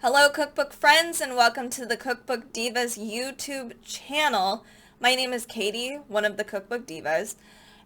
Hello cookbook friends and welcome to the Cookbook Divas YouTube channel. My name is Katie, one of the Cookbook Divas,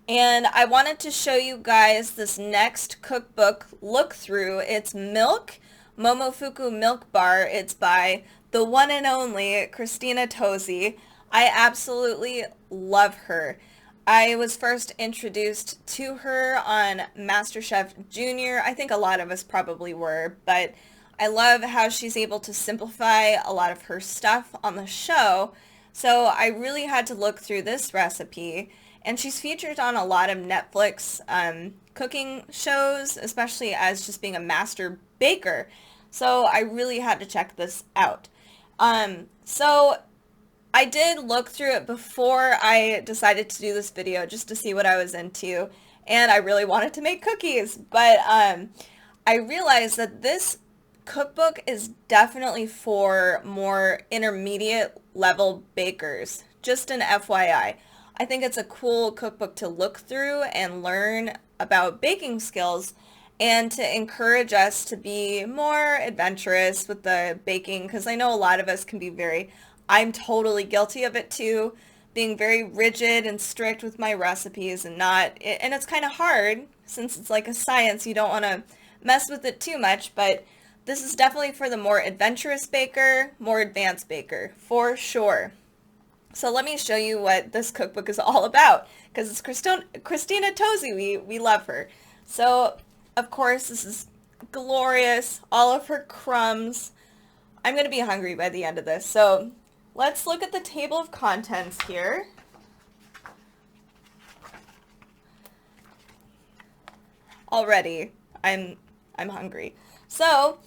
and I wanted to show you guys this next cookbook look through. It's Momofuku Milk Bar. It's by the one and only Christina Tosi. I absolutely love her. I was first introduced to her on MasterChef Junior. I think a lot of us probably were, but I love how she's able to simplify a lot of her stuff on the show. So I really had to look through this recipe, and she's featured on a lot of Netflix cooking shows, especially as just being a master baker. So I really had to check this out. So I did look through it before I decided to do this video just to see what I was into, and I really wanted to make cookies, but I realized that this cookbook is definitely for more intermediate level bakers. Just an FYI. I think it's a cool cookbook to look through and learn about baking skills and to encourage us to be more adventurous with the baking, because I know a lot of us can be I'm totally guilty of it too, being very rigid and strict with my recipes and it's kind of hard since it's like a science. You don't want to mess with it too much, but this is definitely for the more adventurous baker, more advanced baker, for sure. So let me show you what this cookbook is all about, because it's Christina Tosi. We love her. So, of course, this is glorious. All of her crumbs. I'm going to be hungry by the end of this. So let's look at the table of contents here. Already, I'm hungry. So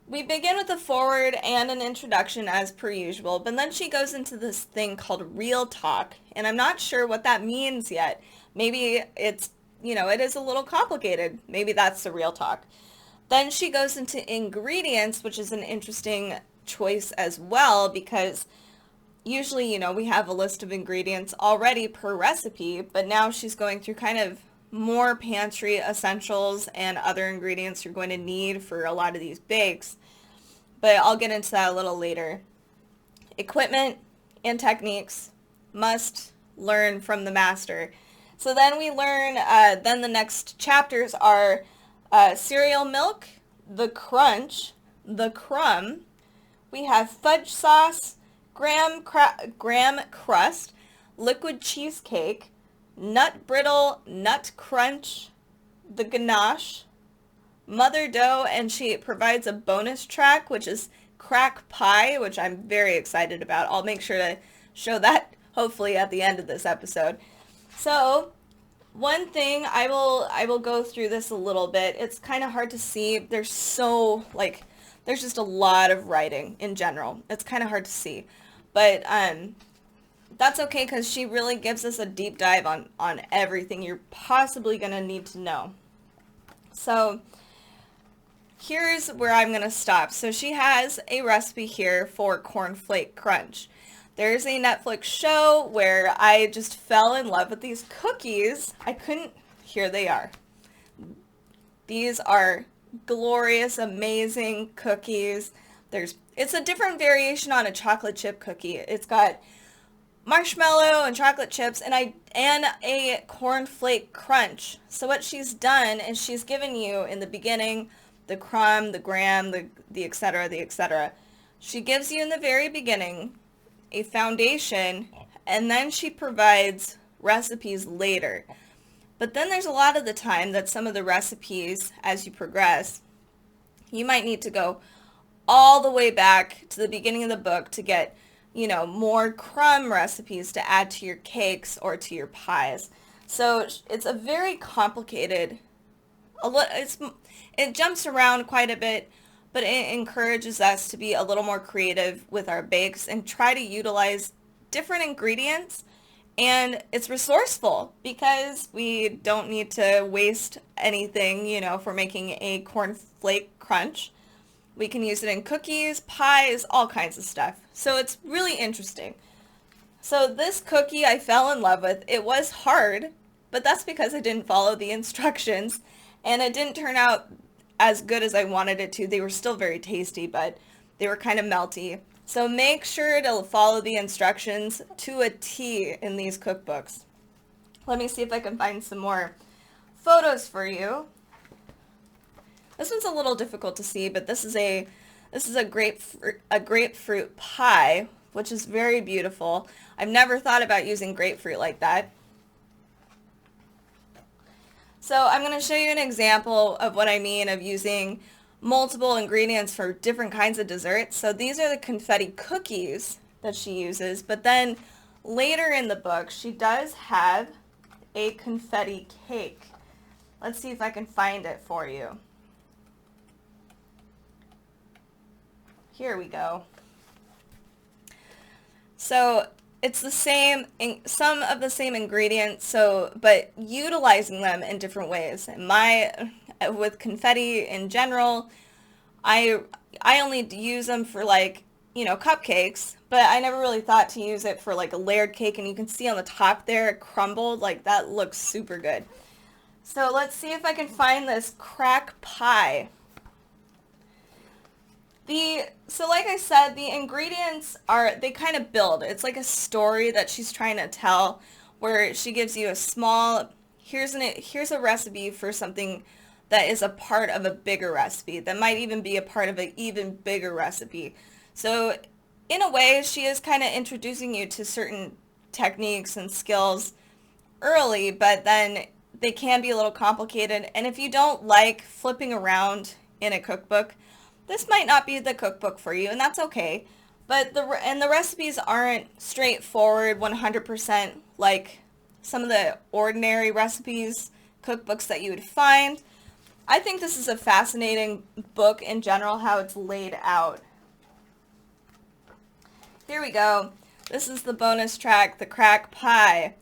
we begin with a foreword and an introduction as per usual, but then she goes into this thing called real talk, and I'm not sure what that means yet. Maybe it is a little complicated. Maybe that's the real talk. Then she goes into ingredients, which is an interesting choice as well, because usually, we have a list of ingredients already per recipe, but now she's going through kind of more pantry essentials and other ingredients you're going to need for a lot of these bakes, but I'll get into that a little later. Equipment and techniques must learn from the master. So then we learn, then the next chapters are cereal milk, the crunch, the crumb, we have fudge sauce, graham crust, liquid cheesecake, nut brittle, nut crunch, the ganache, mother dough, and she provides a bonus track, which is crack pie, which I'm very excited about. I'll make sure to show that hopefully at the end of this episode. So one thing, I will go through this a little bit. It's kind of hard to see. There's just a lot of writing in general. It's kind of hard to see, but that's okay, because she really gives us a deep dive on everything you're possibly going to need to know. So here's where I'm going to stop. So she has a recipe here for cornflake crunch. There's a Netflix show where I just fell in love with these cookies. Here they are. These are glorious, amazing cookies. It's a different variation on a chocolate chip cookie. It's got marshmallow and chocolate chips and a cornflake crunch. So what she's done is she's given you in the beginning the crumb, the graham, the etc., the etc. She gives you in the very beginning a foundation, and then she provides recipes later. But then there's a lot of the time that some of the recipes, as you progress, you might need to go all the way back to the beginning of the book to get more crumb recipes to add to your cakes or to your pies. So it's a very complicated, it jumps around quite a bit, but it encourages us to be a little more creative with our bakes and try to utilize different ingredients. And it's resourceful because we don't need to waste anything, if we're making a cornflake crunch. We can use it in cookies, pies, all kinds of stuff. So it's really interesting. So this cookie I fell in love with. It was hard, but that's because I didn't follow the instructions, and it didn't turn out as good as I wanted it to. They were still very tasty, but They were kind of melty. So make sure to follow the instructions to a T in these cookbooks. Let me see if I can find some more photos for you. This one's a little difficult to see, but this is a grapefruit pie, which is very beautiful. I've never thought about using grapefruit like that. So I'm going to show you an example of what I mean of using multiple ingredients for different kinds of desserts. So these are the confetti cookies that she uses, but then later in the book she does have a confetti cake. Let's see if I can find it for you. Here we go. So it's the same, some of the same ingredients, but utilizing them in different ways. With confetti in general, I only use them for cupcakes, but I never really thought to use it for like a layered cake, and you can see on the top there it crumbled, like that looks super good. So let's see if I can find this crack pie. So like I said, the ingredients they kind of build. It's like a story that she's trying to tell, where she gives you here's a recipe for something that is a part of a bigger recipe, that might even be a part of an even bigger recipe. So in a way, she is kind of introducing you to certain techniques and skills early, but then they can be a little complicated. And if you don't like flipping around in a cookbook, this might not be the cookbook for you, and that's okay. But the recipes aren't straightforward 100% like some of the ordinary recipes, cookbooks that you would find. I think this is a fascinating book in general, how it's laid out. Here we go. This is the bonus track, the crack pie.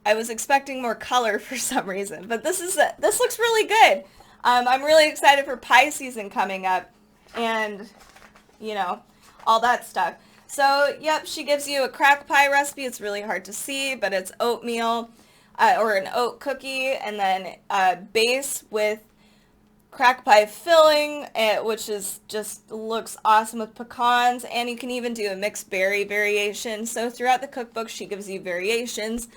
I was expecting more color for some reason, but this looks really good. I'm really excited for pie season coming up, and all that stuff. So yep, she gives you a crack pie recipe. It's really hard to see, but it's oatmeal or an oat cookie, and then base with crack pie filling, which is just looks awesome with pecans, and you can even do a mixed berry variation. So throughout the cookbook, she gives you variations,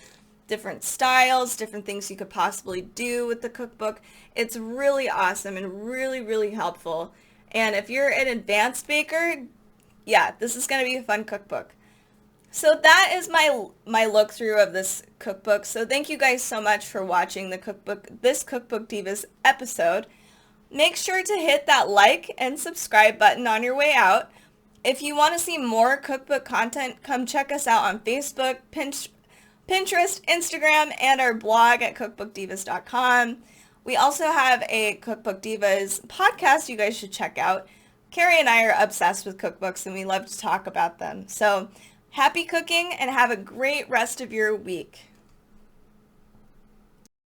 different styles, different things you could possibly do with the cookbook. It's really awesome and really, really helpful. And if you're an advanced baker, yeah, this is going to be a fun cookbook. So that is my look through of this cookbook. So thank you guys so much for watching this Cookbook Divas episode. Make sure to hit that like and subscribe button on your way out. If you want to see more cookbook content, come check us out on Facebook, Pinterest, Instagram, and our blog at cookbookdivas.com. We also have a Cookbook Divas podcast you guys should check out. Carrie and I are obsessed with cookbooks, and we love to talk about them. So happy cooking, and have a great rest of your week.